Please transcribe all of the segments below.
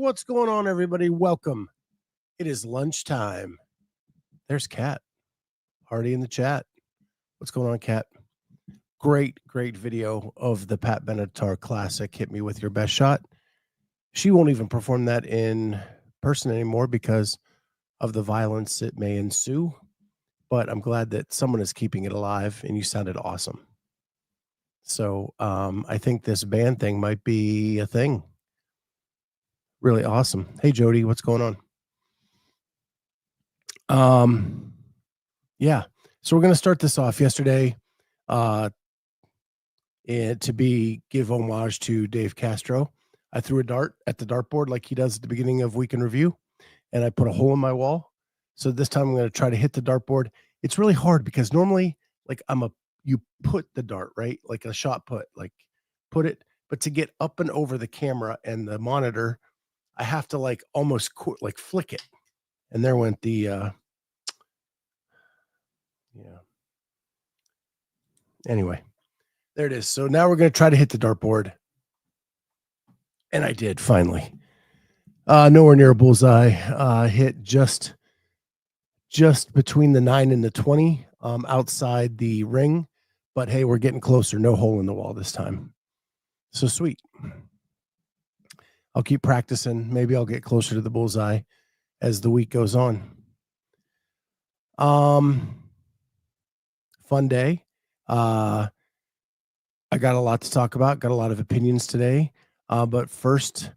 What's going on, everybody? Welcome. It is lunchtime. There's Kat. Already in the chat. What's going on, Kat? Great video of the Pat Benatar Classic, Hit Me With Your Best Shot. She won't even perform that in person anymore because of the violence it may ensue. But I'm glad that someone is keeping it alive, and you sounded awesome. So I think this band thing might be a thing. Really awesome. Hey, Jody, what's going on? Yeah. So we're going to start this off yesterday and give homage to Dave Castro. I threw a dart at the dartboard like he does at the beginning of Week in Review, and I put a hole in my wall. So this time I'm going to try to hit the dartboard. It's really hard because normally, like, you put the dart, right? Like a shot put, like put it, but to get up and over the camera and the monitor, I have to like almost like flick it. And there went the, yeah. Anyway, there it is. So now we're going to try to hit the dartboard. And I did finally. Nowhere near a bullseye. Hit just between the 9 and the 20 outside the ring. But hey, we're getting closer. No hole in the wall this time. So sweet. I'll keep practicing. Maybe I'll get closer to the bullseye as the week goes on. Fun day. I got a lot to talk about. Got a lot of opinions today. But first,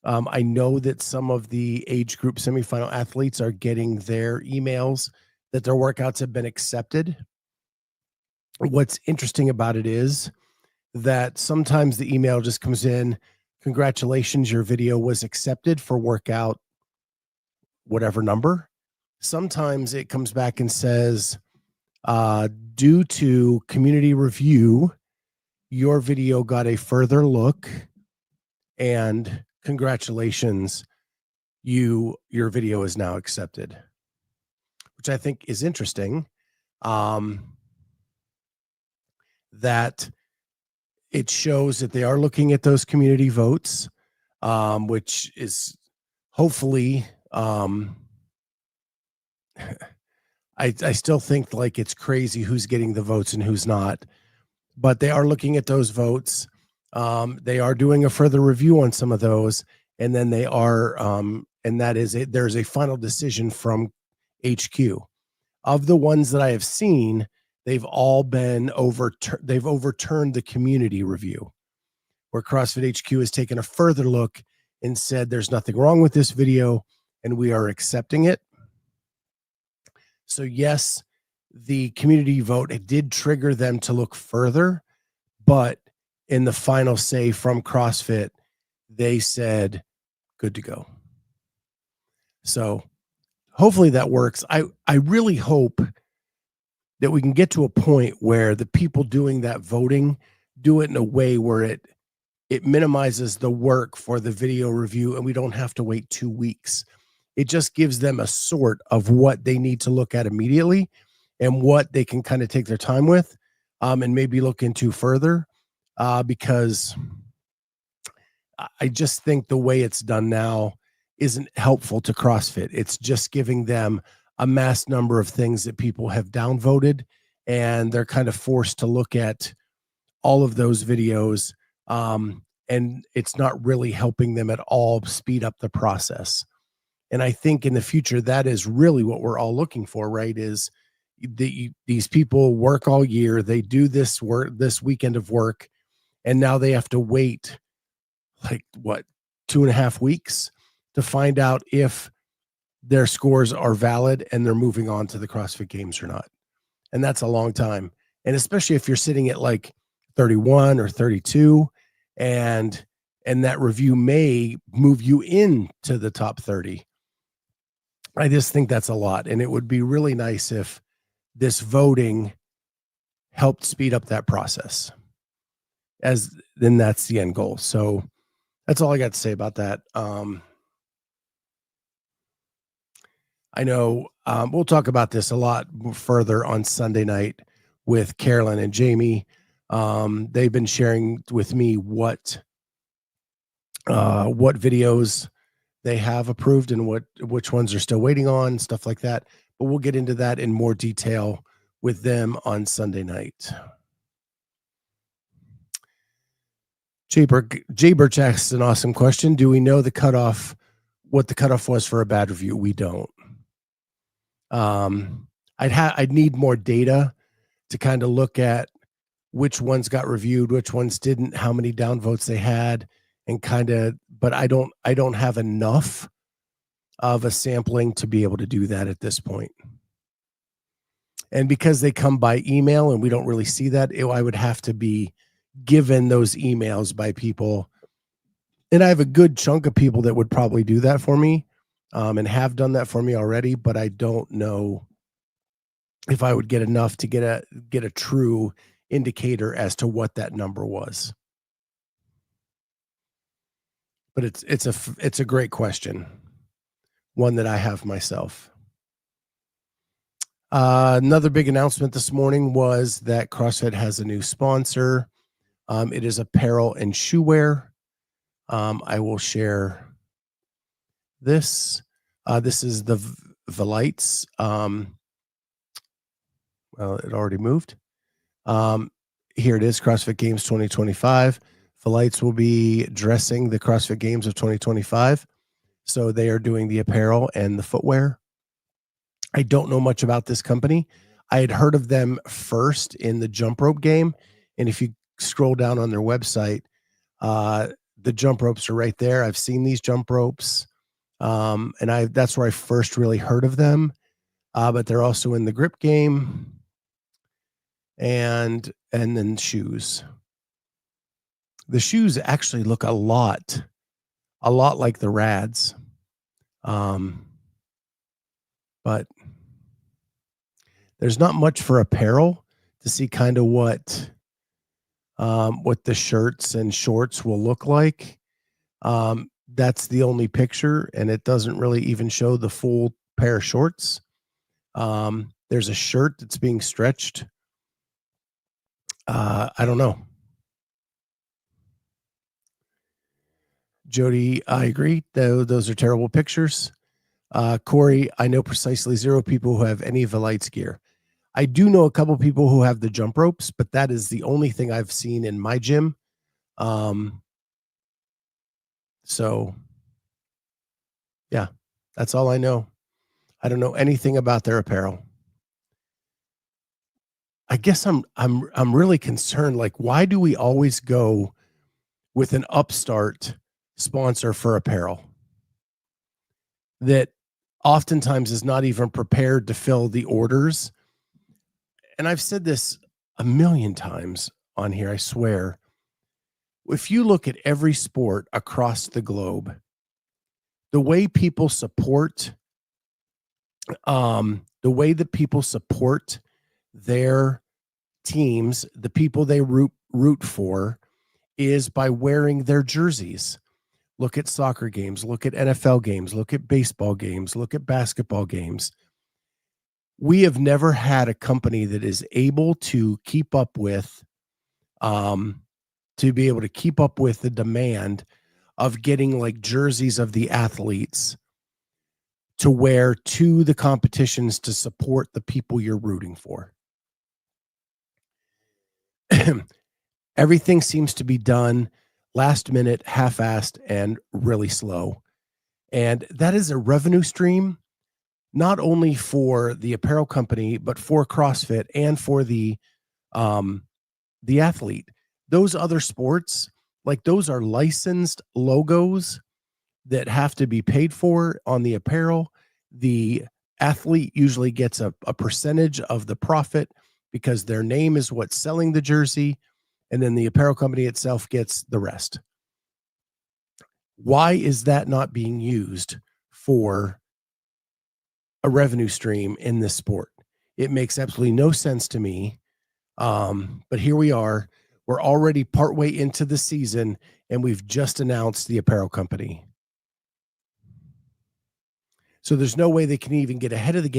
I know that some of the age group semifinal athletes are getting their emails that their workouts have been accepted. What's interesting about it is that sometimes the email just comes in, congratulations, your video was accepted for workout, whatever number. Sometimes it comes back and says, due to community review, your video got a further look, and congratulations, your video is now accepted, which I think is interesting. That it shows that they are looking at those community votes, which is hopefully, I still think like it's crazy who's getting the votes and who's not, but they are looking at those votes. They are doing a further review on some of those, and then they are, and that is it. There's a final decision from HQ. Of the ones that I have seen, they've all been they've overturned the community review, where CrossFit HQ has taken a further look and said there's nothing wrong with this video and we are accepting it. So yes, the community vote, it did trigger them to look further, but in the final say from CrossFit, they said good to go. So hopefully that works. I really hope that we can get to a point where the people doing that voting do it in a way where it minimizes the work for the video review, and we don't have to wait 2 weeks. It just gives them a sort of what they need to look at immediately and what they can kind of take their time with, and maybe look into further, because I just think the way it's done now isn't helpful to CrossFit. It's just giving them a mass number of things that people have downvoted, and they're kind of forced to look at all of those videos. And it's not really helping them at all speed up the process. And I think in the future, that is really what we're all looking for, right? Is these people work all year. They do this work, this weekend of work, and now they have to wait like what, 2.5 weeks to find out if their scores are valid and they're moving on to the CrossFit Games or not. And that's a long time. And especially if you're sitting at like 31 or 32, and that review may move you into the top 30. I just think that's a lot. And it would be really nice if this voting helped speed up that process, as then that's the end goal. So that's all I got to say about that. I know we'll talk about this a lot further on Sunday night with Carolyn and Jamie. They've been sharing with me what videos they have approved and which ones are still waiting on, stuff like that. But we'll get into that in more detail with them on Sunday night. Jay Birch asks an awesome question. Do we know what the cutoff was for a bad review? We don't. I'd need more data to kind of look at which ones got reviewed, which ones didn't, how many downvotes they had, and but I don't have enough of a sampling to be able to do that at this point. And because they come by email and we don't really see that, I would have to be given those emails by people. And I have a good chunk of people that would probably do that for me, and have done that for me already, but I don't know if I would get enough to get a true indicator as to what that number was. But it's a great question, one that I have myself. Another big announcement this morning was that CrossFit has a new sponsor. It is apparel and shoe wear. I will share this. This is the Velites. Well, it already moved. Here it is, CrossFit Games 2025. Velites will be dressing the CrossFit Games of 2025. So they are doing the apparel and the footwear. I don't know much about this company. I had heard of them first in the jump rope game. And if you scroll down on their website, the jump ropes are right there. I've seen these jump ropes. And that's where I first really heard of them. But they're also in the grip game and then shoes. The shoes actually look a lot like the Rads. But there's not much for apparel to see kind of what the shirts and shorts will look like. That's the only picture, and it doesn't really even show the full pair of shorts. There's a shirt that's being stretched. I don't know. Jody, I agree. Those are terrible pictures. Corey, I know precisely 0 people who have any Velites gear. I do know a couple people who have the jump ropes, but that is the only thing I've seen in my gym. So yeah, that's all I know. I don't know anything about their apparel. I guess I'm really concerned. Like, why do we always go with an upstart sponsor for apparel that oftentimes is not even prepared to fill the orders? And I've said this a million times on here, I swear. If you look at every sport across the globe, the way people support, their teams, the people they root for, is by wearing their jerseys. Look at soccer games, look at NFL games, look at baseball games, look at basketball games. We have never had a company that is able to keep up with, the demand of getting like jerseys of the athletes to wear to the competitions to support the people you're rooting for. Everything seems to be done last minute, half-assed, and really slow. And that is a revenue stream, not only for the apparel company, but for CrossFit and for the athlete. Those other sports, like those are licensed logos that have to be paid for on the apparel. The athlete usually gets a percentage of the profit because their name is what's selling the jersey, and then the apparel company itself gets the rest. Why is that not being used for a revenue stream in this sport? It makes absolutely no sense to me. But here we are. We're already partway into the season, and we've just announced the apparel company. So there's no way they can even get ahead of the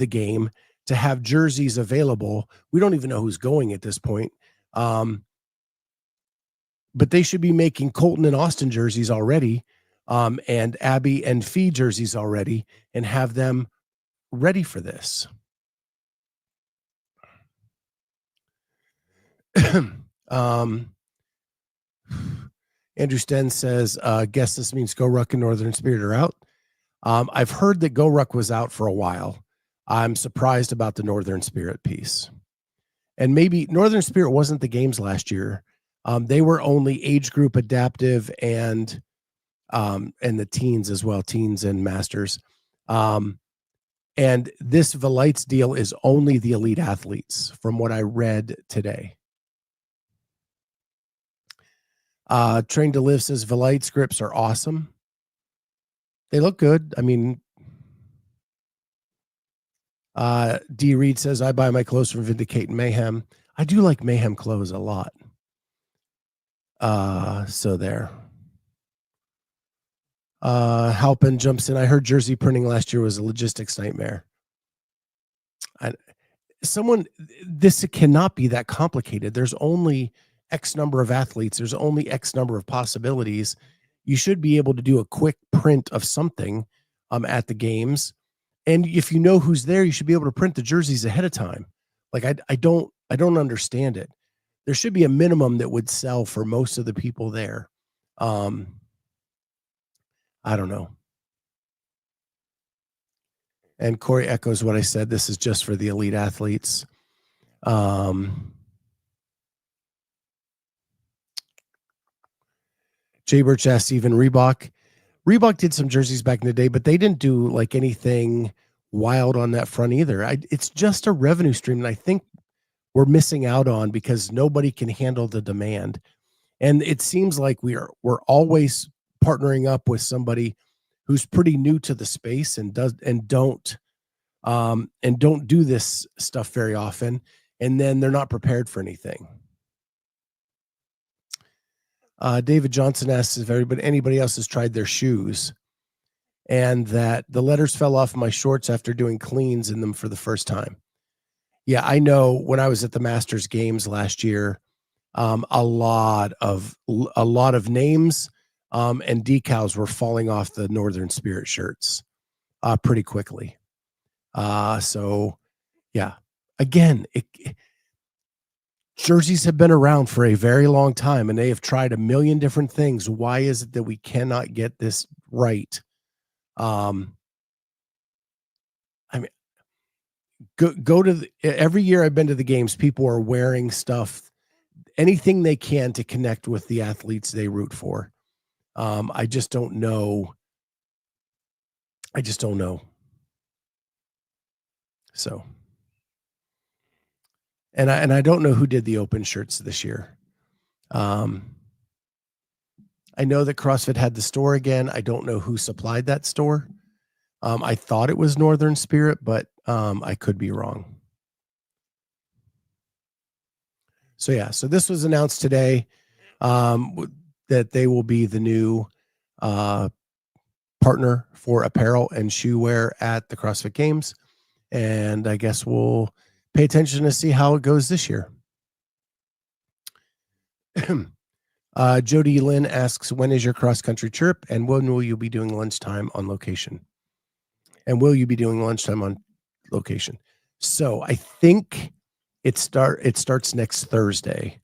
game to have jerseys available. We don't even know who's going at this point. But they should be making Colton and Austin jerseys already. and Abby and Fee jerseys already and have them ready for this. Andrew Sten says, guess this means Go Ruck and Northern Spirit are out. I've heard that Go Ruck was out for a while. I'm surprised about the Northern Spirit piece. And maybe Northern Spirit wasn't the games last year. They were only age group adaptive and the teens as well, teens and masters. And this Velites deal is only the elite athletes from what I read today. Train to Live says Velites grips are awesome. They look good. I mean, D. Reed says, I buy my clothes from Vindicate and Mayhem. I do like Mayhem clothes a lot. So there. Halpin jumps in. I heard jersey printing last year was a logistics nightmare. This cannot be that complicated. There's only X number of athletes. There's only X number of possibilities. You should be able to do a quick print of something at the games. And if you know who's there, you should be able to print the jerseys ahead of time. Like I don't understand it. There should be a minimum that would sell for most of the people there. I don't know. And Corey echoes what I said. This is just for the elite athletes. Jay Birch asked even Reebok. Reebok did some jerseys back in the day, but they didn't do like anything wild on that front either. It's just a revenue stream, and I think we're missing out on because nobody can handle the demand. And it seems like we're always partnering up with somebody who's pretty new to the space and don't do this stuff very often, and then they're not prepared for anything. David Johnson asks if anybody else has tried their shoes, and that the letters fell off my shorts after doing cleans in them for the first time. Yeah, I know when I was at the Masters games last year, a lot of names and decals were falling off the Northern Spirit shirts pretty quickly. So yeah, again, jerseys have been around for a very long time and they have tried a million different things. Why is it that we cannot get this right? I mean, go to every year I've been to the games, people are wearing stuff, anything they can to connect with the athletes they root for. I just don't know. So, and I don't know who did the open shirts this year. I know that CrossFit had the store again. I don't know who supplied that store. I thought it was Northern Spirit, but I could be wrong. So yeah, so this was announced today that they will be the new partner for apparel and shoe wear at the CrossFit Games. And I guess we'll pay attention to see how it goes this year. Jody Lynn asks, when is your cross-country trip and when will you be doing lunchtime on location? So I think it starts next Thursday.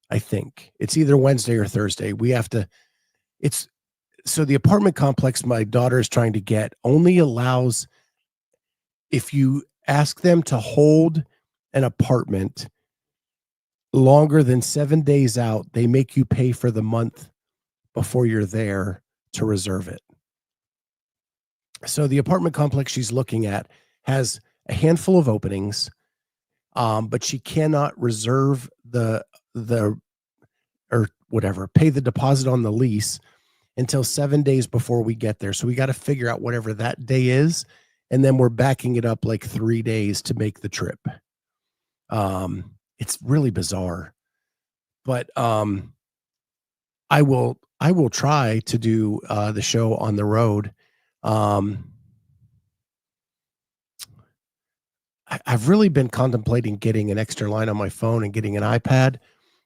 I think it's either Wednesday or Thursday. So the apartment complex my daughter is trying to get only allows, if you ask them to hold an apartment longer than 7 days out, they make you pay for the month before you're there to reserve it. So the apartment complex she's looking at has a handful of openings, but she cannot reserve pay the deposit on the lease until 7 days before we get there. So we got to figure out whatever that day is, and then we're backing it up like 3 days to make the trip. It's really bizarre, but I will try to do the show on the road. I've really been contemplating getting an extra line on my phone and getting an iPad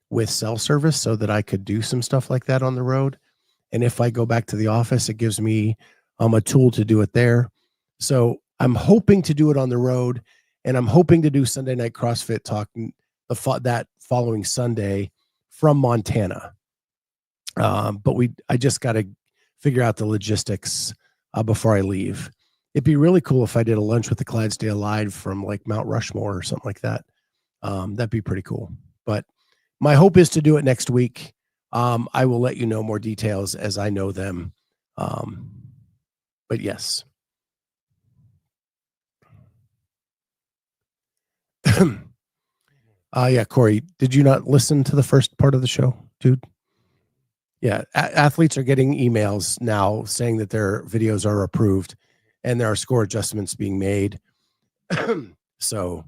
with cell service so that I could do some stuff like that on the road. And if I go back to the office, it gives me a tool to do it there. So I'm hoping to do it on the road, and I'm hoping to do Sunday Night CrossFit Talk that following Sunday from Montana. But I just got to figure out the logistics before I leave. It'd be really cool if I did a lunch with the Clydesdale live from like Mount Rushmore or something like that. That'd be pretty cool. But my hope is to do it next week. I will let you know more details as I know them. But yes. Yeah, Corey, did you not listen to the first part of the show, dude? Yeah, athletes are getting emails now saying that their videos are approved and there are score adjustments being made. So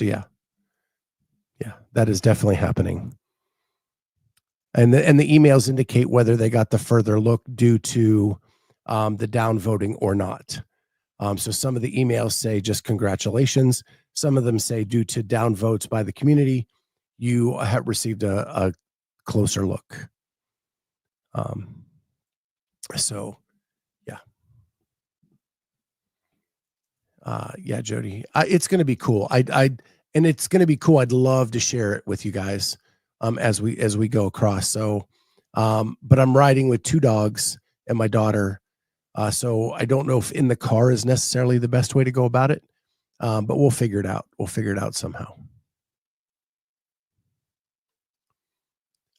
yeah, that is definitely happening. And the emails indicate whether they got the further look due to the downvoting or not. So some of the emails say just congratulations. Some of them say due to downvotes by the community, you have received a closer look. So yeah. Yeah, Jody, it's going to be cool. And it's going to be cool. I'd love to share it with you guys as we go across. So, but I'm riding with 2 dogs and my daughter. So I don't know if in the car is necessarily the best way to go about it. But we'll figure it out. We'll figure it out somehow.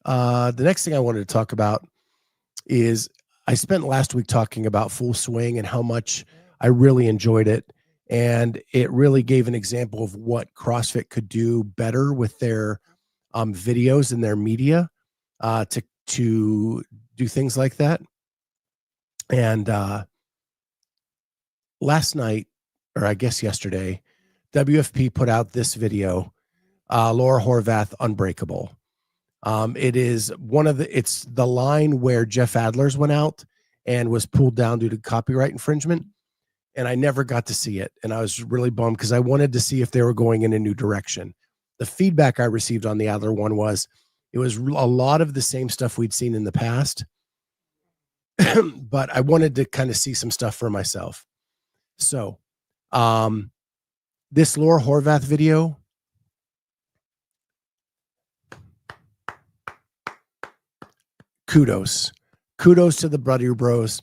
The next thing I wanted to talk about is I spent last week talking about Full Swing and how much I really enjoyed it. And it really gave an example of what CrossFit could do better with their videos and their media to do things like that. And last night, or I guess yesterday, WFP put out this video, Laura Horvath, Unbreakable. It's the line where Jeff Adler's went out and was pulled down due to copyright infringement. And I never got to see it. And I was really bummed because I wanted to see if they were going in a new direction. The feedback I received on the Adler one was it was a lot of the same stuff we'd seen in the past. But I wanted to kind of see some stuff for myself. So this Laura Horvath video, kudos to the Buddy Bros.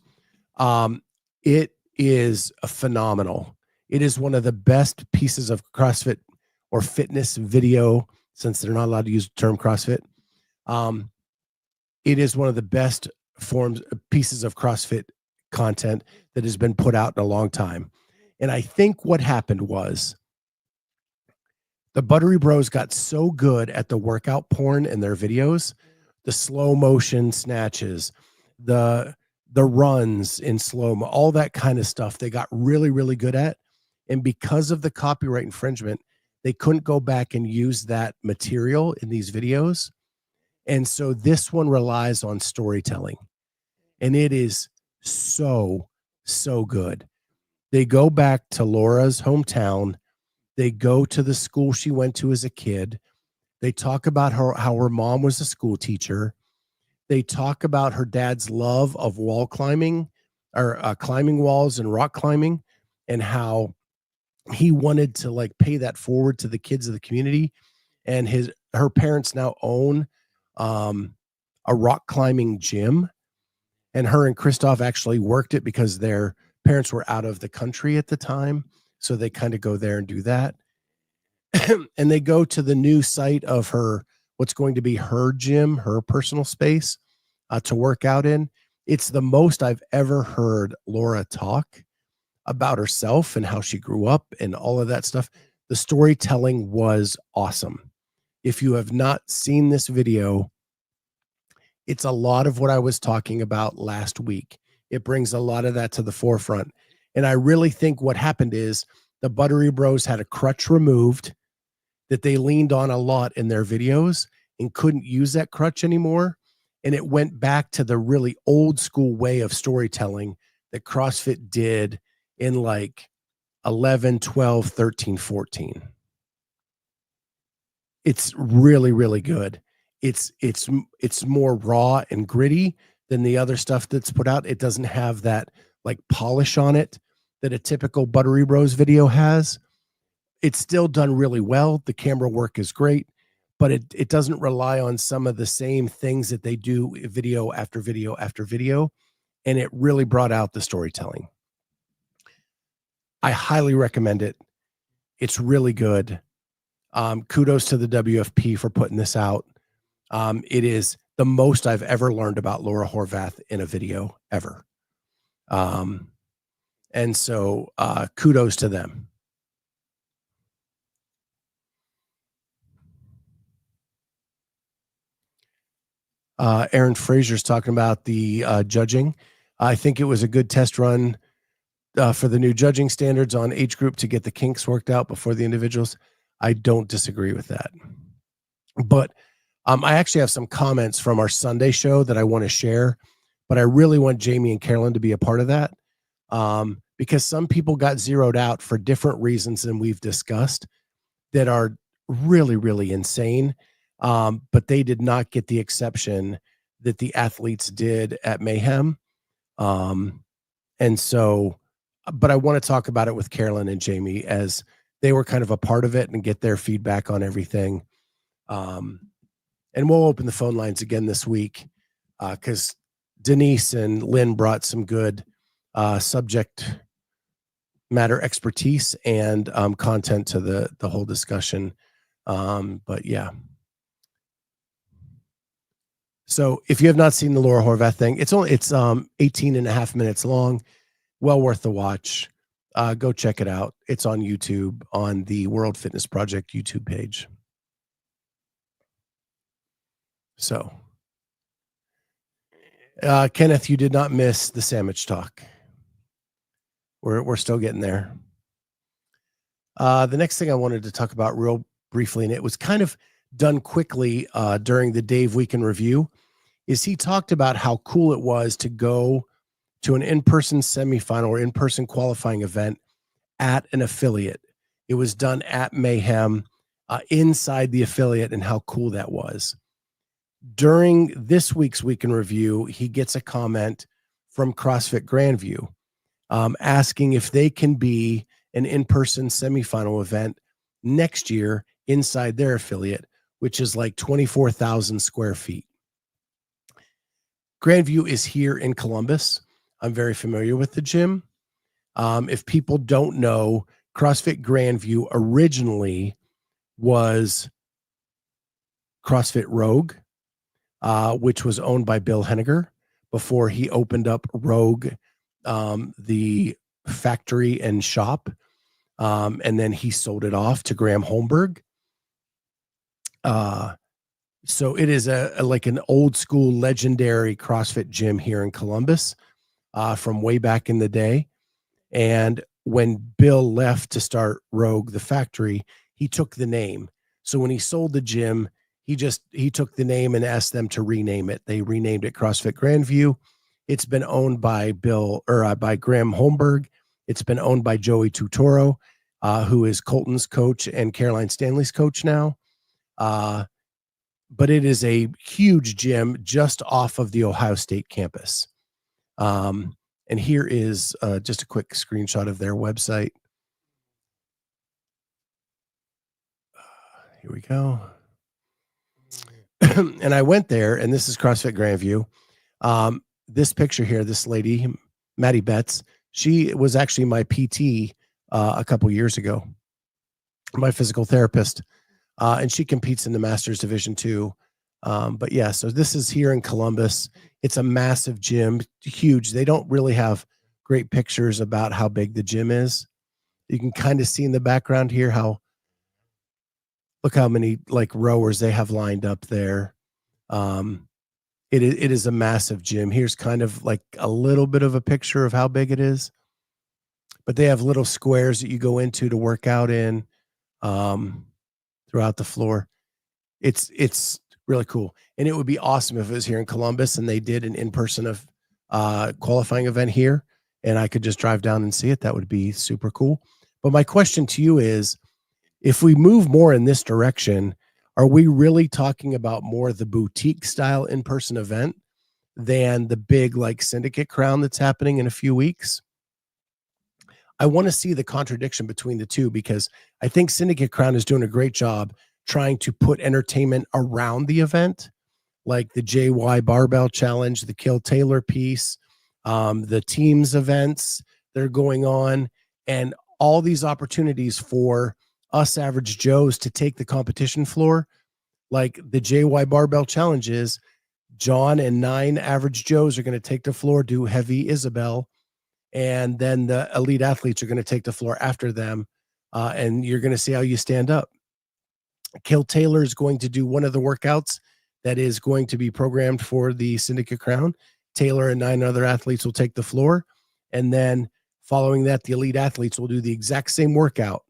It is a phenomenal. It is one of the best pieces of CrossFit or fitness video, since they're not allowed to use the term CrossFit. It is one of the best pieces of CrossFit content that has been put out in a long time. And I think what happened was the Buttery Bros got so good at the workout porn in their videos, the slow motion snatches, the runs in slow-mo, all that kind of stuff they got really, really good at. And because of the copyright infringement, they couldn't go back and use that material in these videos. And so this one relies on storytelling. And it is so, so good. They go back to Laura's hometown. They go to the school she went to as a kid. They talk about how her mom was a school teacher. They talk about her dad's love of wall climbing or climbing walls and rock climbing, and how he wanted to like pay that forward to the kids of the community. And her parents now own a rock climbing gym, and her and Christoph actually worked it because their parents were out of the country at the time. So they kind of go there and do that. And they go to the new site of what's going to be her gym, her personal space to work out in. It's the most I've ever heard Laura talk about herself and how she grew up and all of that stuff. The storytelling was awesome. If you have not seen this video, it's a lot of what I was talking about last week. It brings a lot of that to the forefront. And I really think what happened is the Buttery Bros had a crutch removed that they leaned on a lot in their videos and couldn't use that crutch anymore. And it went back to the really old school way of storytelling that CrossFit did in like 11, 12, 13, 14. It's really, really good. it's more raw and gritty than the other stuff that's put out. It doesn't have that like polish on it that a typical Buttery Rose video has. It's still done really well. The camera work is great, but it doesn't rely on some of the same things that they do video after video after video. And it really brought out the storytelling. I highly recommend it. It's really good. Kudos to the WFP for putting this out. It is the most I've ever learned about Laura Horvath in a video ever. And so kudos to them. Aaron Fraser's talking about the judging. I think it was a good test run for the new judging standards on age group to get the kinks worked out before the individuals. I don't disagree with that. But I actually have some comments from our Sunday show that I want to share, but I really want Jamie and Carolyn to be a part of that because some people got zeroed out for different reasons than we've discussed that are really, really insane. But they did not get the exception that the athletes did at Mayhem. And so, but I want to talk about it with Carolyn and Jamie as they were kind of a part of it and get their feedback on everything. And we'll open the phone lines again this week because Denise and Lynn brought some good subject matter expertise and content to the whole discussion. But yeah. So if you have not seen the Laura Horvath thing, it's 18 and a half minutes long. Well worth the watch. Go check it out. It's on YouTube on the World Fitness Project YouTube page. So, Kenneth, you did not miss the Sammich talk. We're still getting there. The next thing I wanted to talk about real briefly, and it was kind of done quickly during the Dave Weekend Review, is he talked about how cool it was to go to an in-person semifinal or in-person qualifying event at an affiliate. It was done at Mayhem inside the affiliate and how cool that was. During this week's Weekend Review, he gets a comment from CrossFit Grandview asking if they can be an in-person semifinal event next year inside their affiliate, which is like 24,000 square feet. Grandview is here in Columbus. I'm very familiar with the gym. If people don't know, CrossFit Grandview originally was CrossFit Rogue, which was owned by Bill Henniger before he opened up Rogue, the factory and shop. And then he sold it off to Graham Holmberg. So it is like an old school legendary CrossFit gym here in Columbus from way back in the day. And when Bill left to start Rogue, the factory, he took the name. So when he sold the gym, he took the name and asked them to rename it. They renamed it CrossFit Grandview. It's been owned by by Graham Holmberg. It's been owned by Joey Tutoro, who is Colton's coach and Caroline Stanley's coach now. But it is a huge gym just off of the Ohio State campus. And here is just a quick screenshot of their website. Here we go. And I went there, and this is CrossFit Grandview. This picture here, this lady, Maddie Betts, she was actually my PT a couple years ago, my physical therapist. And she competes in the Masters Division too. But yeah, so this is here in Columbus. It's a massive gym, huge. They don't really have great pictures about how big the gym is. You can kind of see in the background here look how many like rowers they have lined up there. It is a massive gym. Here's kind of like a little bit of a picture of how big it is. But they have little squares that you go into to work out in throughout the floor. It's really cool. And it would be awesome if it was here in Columbus and they did an in-person qualifying event here and I could just drive down and see it. That would be super cool. But my question to you is, if we move more in this direction, Are we really talking about more the boutique style in-person event than the big like Syndicate Crown that's happening in a few weeks? I want to see the contradiction between the two, because I think Syndicate Crown is doing a great job trying to put entertainment around the event, like the JY Barbell Challenge, the Kill Taylor piece, the teams events that are going on, and all these opportunities for us average Joes to take the competition floor. Like the JY Barbell Challenge is John and 9 average Joes are going to take the floor, do heavy Isabel, and then the elite athletes are going to take the floor after them, and you're going to see how you stand up. Kill Taylor is going to do one of the workouts that is going to be programmed for the Syndicate Crown. Taylor and 9 other athletes will take the floor, and then following that, the elite athletes will do the exact same workout.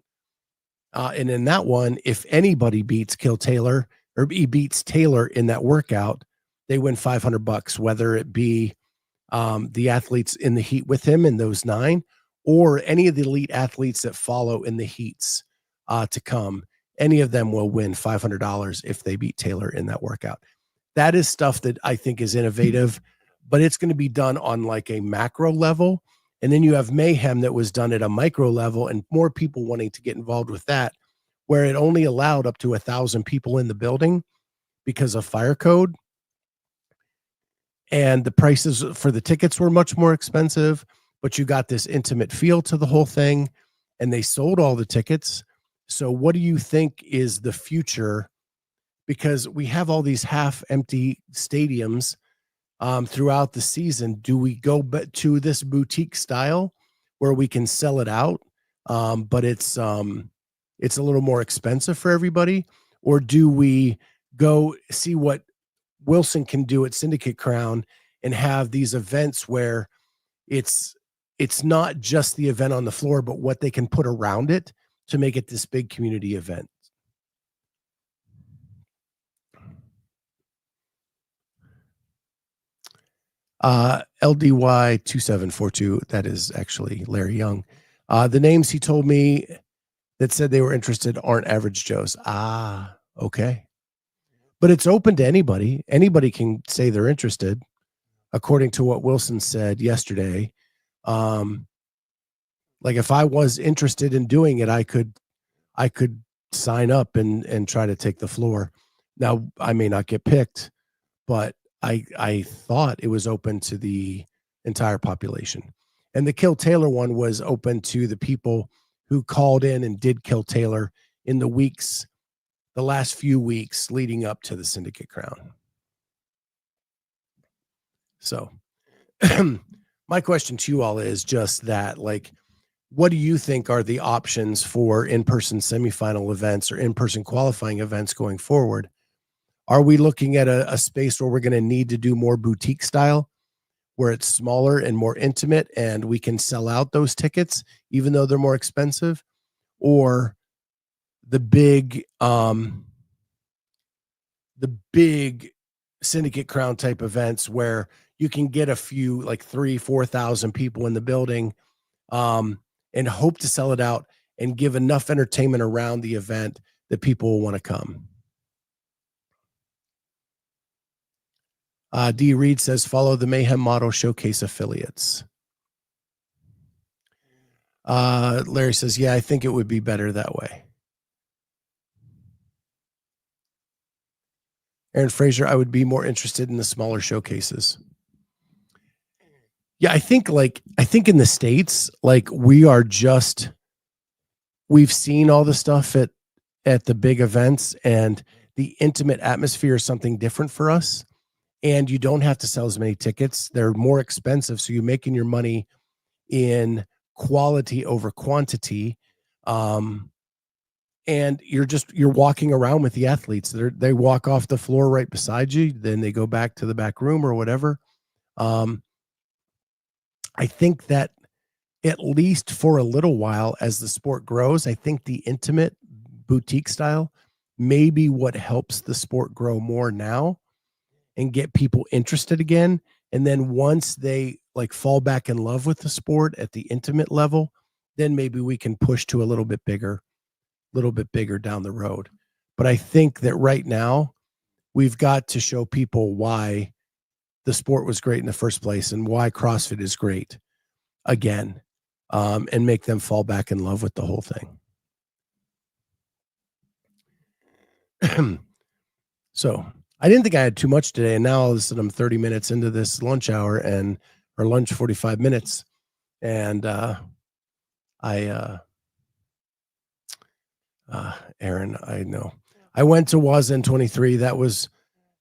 And in that one, if anybody beats Kill Taylor, or he beats Taylor in that workout, they win $500, whether it be the athletes in the heat with him in those 9, or any of the elite athletes that follow in the heats to come. Any of them will win $500 if they beat Taylor in that workout. That is stuff that I think is innovative, but it's going to be done on like a macro level. And then you have Mayhem that was done at a micro level, and more people wanting to get involved with that, where it only allowed up to 1,000 people in the building because of fire code. And the prices for the tickets were much more expensive, but you got this intimate feel to the whole thing, and they sold all the tickets. So what do you think is the future? Because we have all these half empty stadiums throughout the season. Do we go to this boutique style where we can sell it out, but it's a little more expensive for everybody? Or do we go see what Wilson can do at Syndicate Crown and have these events where it's not just the event on the floor, but what they can put around it to make it this big community event? LDY 2742, that is actually Larry Young. The names he told me that said they were interested aren't average Joes. Okay. But it's open to anybody. Anybody can say they're interested, according to what Wilson said yesterday. Like if I was interested in doing it, I could sign up and try to take the floor. Now, I may not get picked, but I thought it was open to the entire population. And the Kill Taylor one was open to the people who called in and did Kill Taylor in the last few weeks leading up to the Syndicate Crown. So my question to you all is just that, like, what do you think are the options for in-person semifinal events or in-person qualifying events going forward? Are we looking at a space where we're going to need to do more boutique style, where it's smaller and more intimate and we can sell out those tickets, even though they're more expensive? Or the big Syndicate Crown type events where you can get a few, like 3,000-4,000 people in the building, and hope to sell it out and give enough entertainment around the event that people will want to come? D. Reed says, follow the Mayhem model, showcase affiliates. Larry says, yeah, I think it would be better that way. Aaron Fraser, I would be more interested in the smaller showcases. Yeah, I think in the States, like we've seen all the stuff at the big events, and the intimate atmosphere is something different for us. And you don't have to sell as many tickets. They're more expensive. So you're making your money in quality over quantity. And you're walking around with the athletes. They walk off the floor right beside you. Then they go back to the back room or whatever. I think that at least for a little while, as the sport grows, I think the intimate boutique style may be what helps the sport grow more now and get people interested again. And then once they like fall back in love with the sport at the intimate level, then maybe we can push to a little bit bigger down the road. But I think that right now we've got to show people why the sport was great in the first place and why CrossFit is great again, and make them fall back in love with the whole thing. So I didn't think I had too much today, and now all of a sudden I'm 30 minutes into this lunch hour or lunch 45 minutes, and Aaron, I know I went to Wazen 23. That was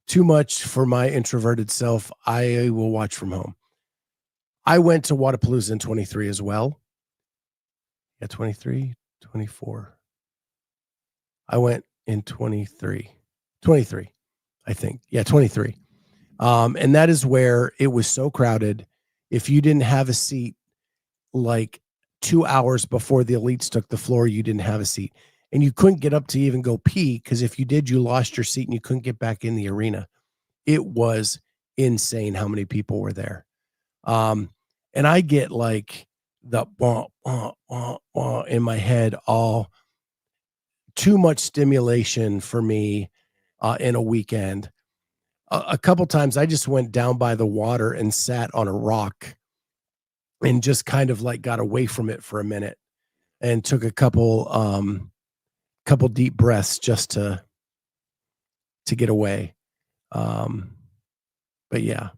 too much for my introverted self. I will watch from home. I went to Wadapalooza in 23 as well. Yeah, 23, 24. I went in 23, I think. Yeah, 23. And that is where it was so crowded. If you didn't have a seat like 2 hours before the elites took the floor, you didn't have a seat. And you couldn't get up to even go pee, because if you did, you lost your seat and you couldn't get back in the arena. It was insane how many people were there. And I get like the in my head, all too much stimulation for me in a weekend. A couple times I just went down by the water and sat on a rock and just kind of like got away from it for a minute and took a couple deep breaths just to get away. But yeah.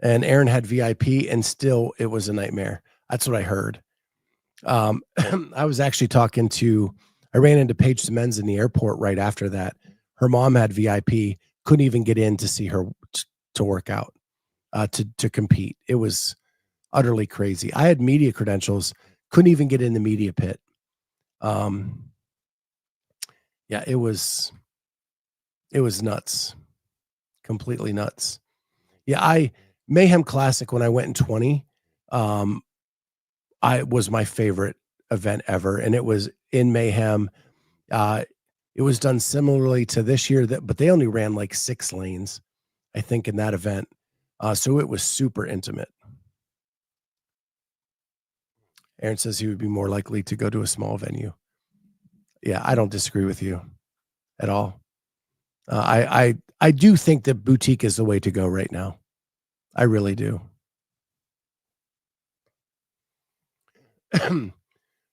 And Aaron had VIP, and still it was a nightmare. That's what I heard. I was actually I ran into Paige Simmons in the airport right after that. Her mom had VIP, couldn't even get in to see her to work out, to compete. It was utterly crazy. I had media credentials, couldn't even get in the media pit. Yeah, it was nuts, completely nuts. Yeah, Mayhem Classic, when I went in 20, I was my favorite event ever, and it was in Mayhem. It was done similarly to this year, but they only ran like 6 lanes, I think, in that event. So it was super intimate. Aaron says he would be more likely to go to a small venue. Yeah, I don't disagree with you at all. I do think that boutique is the way to go right now. I really do.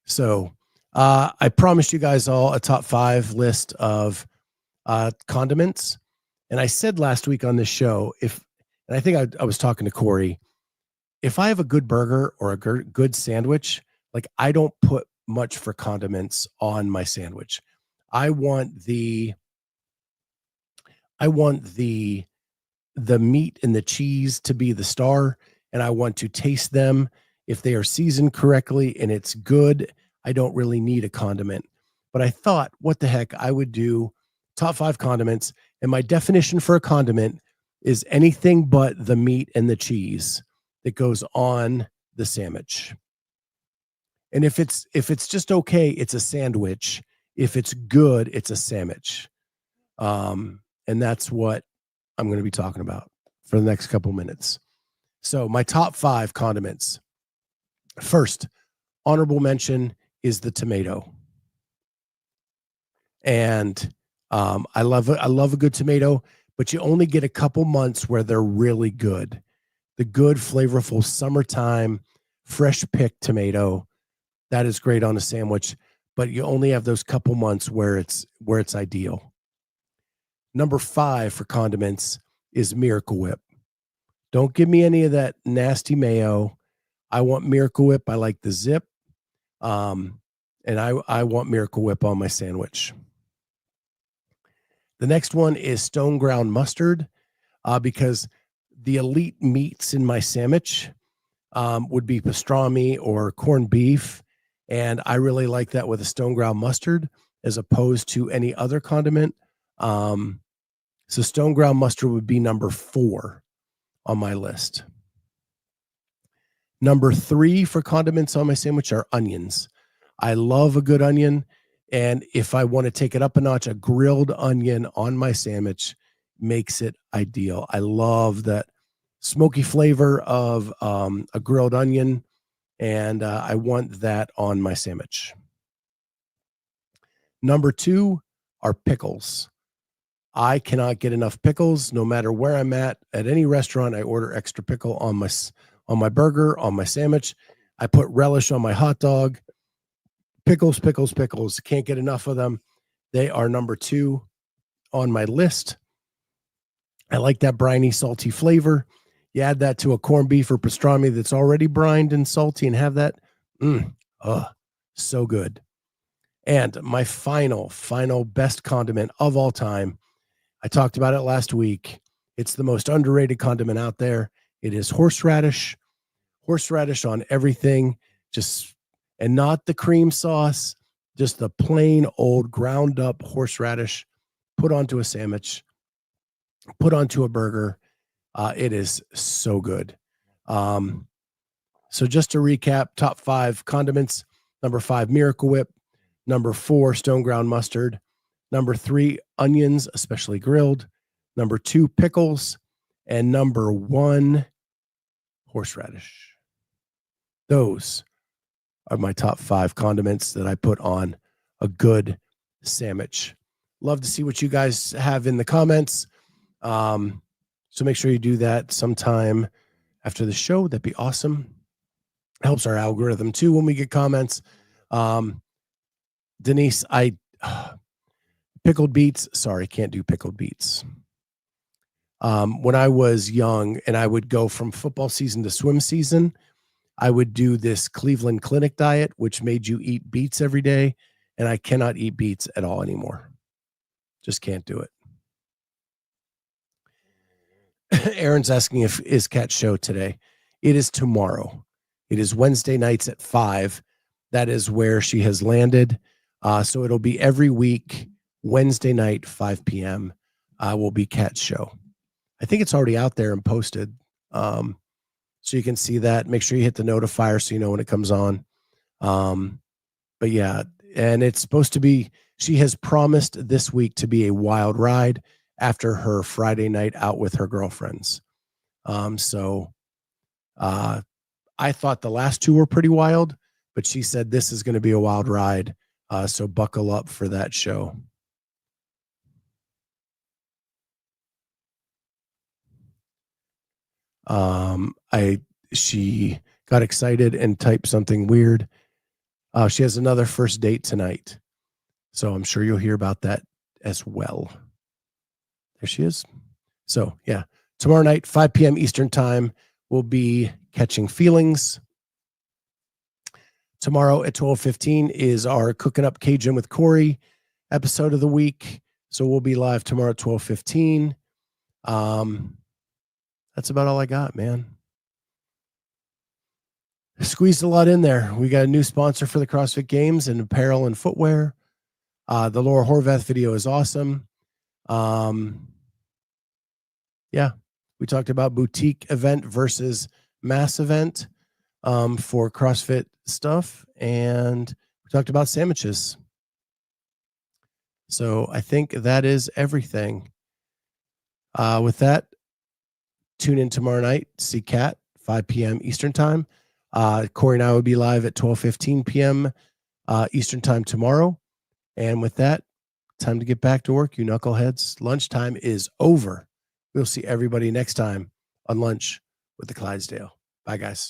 So I promised you guys all a top 5 list of condiments. And I said last week on this show, and I think I was talking to Corey, if I have a good burger or a good sandwich, like, I don't put much for condiments on my sandwich. I want the meat and the cheese to be the star, and I want to taste them. If they are seasoned correctly and it's good, I don't really need a condiment. But I thought, what the heck, I would do top 5 condiments. And my definition for a condiment is anything but the meat and the cheese that goes on the sandwich. And if it's just okay, it's a sandwich. If it's good, it's a sandwich. And that's what I'm going to be talking about for the next couple minutes. So my top 5 condiments. First, honorable mention is the tomato. And I love a good tomato, but you only get a couple months where they're really good. The good, flavorful summertime, fresh picked tomato, that is great on a sandwich, but you only have those couple months where it's ideal. Number 5 for condiments is Miracle Whip. Don't give me any of that nasty mayo. I want Miracle Whip. I like the zip. And I want Miracle Whip on my sandwich. The next one is stone ground mustard, because the elite meats in my sandwich would be pastrami or corned beef. And I really like that with a stone ground mustard as opposed to any other condiment. So stone ground mustard would be number 4 on my list. Number 3 for condiments on my sandwich are onions. I love a good onion. And if I want to take it up a notch, a grilled onion on my sandwich makes it ideal. I love that smoky flavor of a grilled onion, and I want that on my sandwich. Number 2 are pickles. I cannot get enough pickles. No matter where I'm at any restaurant, I order extra pickle on my burger, on my sandwich. I put relish on my hot dog. Pickles, pickles, pickles. Can't get enough of them. They are number 2 on my list. I like that briny, salty flavor. You add that to a corned beef or pastrami that's already brined and salty and have that. So good. And my final best condiment of all time. I talked about it last week. It's the most underrated condiment out there. It is horseradish. Horseradish on everything, and not the cream sauce, just the plain old ground up horseradish put onto a sandwich, put onto a burger. It is so good. So just to recap, top 5 condiments: number 5, Miracle Whip; number 4, stone ground mustard; number 3, onions, especially grilled; number 2, pickles; and number 1, horseradish. Those are my top 5 condiments that I put on a good sandwich. Love to see what you guys have in the comments. So make sure you do that sometime after the show. That'd be awesome. Helps our algorithm too when we get comments. Denise, pickled beets. Sorry, can't do pickled beets. When I was young and I would go from football season to swim season, I would do this Cleveland Clinic diet, which made you eat beets every day. And I cannot eat beets at all anymore. Just can't do it. Aaron's asking is Kat's show today. It is tomorrow. It is Wednesday nights at 5. That is where she has landed. So it'll be every week, Wednesday night, 5 p.m. Will be Kat's show. I think it's already out there and posted. So you can see that. Make sure you hit the notifier so you know when it comes on. But yeah, and it's supposed to be, she has promised this week to be a wild ride after her Friday night out with her girlfriends. So I thought the last 2 were pretty wild, but she said this is going to be a wild ride. So buckle up for that show. She got excited and typed something weird. She has another first date tonight. So I'm sure you'll hear about that as well. There she is. So yeah, tomorrow night, 5 p.m. Eastern time, we'll be Catching Feelings. Tomorrow at 12:15 is our Cooking Up Cajun with Corey episode of the week. So we'll be live tomorrow at 12:15. That's about all I got, man. Squeezed a lot in there. We got a new sponsor for the CrossFit Games and apparel and footwear. The Laura Horvath video is awesome. Yeah, we talked about boutique event versus mass event for CrossFit stuff, and we talked about sandwiches. So I think that is everything. With that, tune in tomorrow night. See Kat, 5 p.m. Eastern time. Corey and I will be live at 12:15 p.m. Eastern time tomorrow. And with that, time to get back to work, you knuckleheads. Lunchtime is over. We'll see everybody next time on Lunch with the Clydesdale. Bye, guys.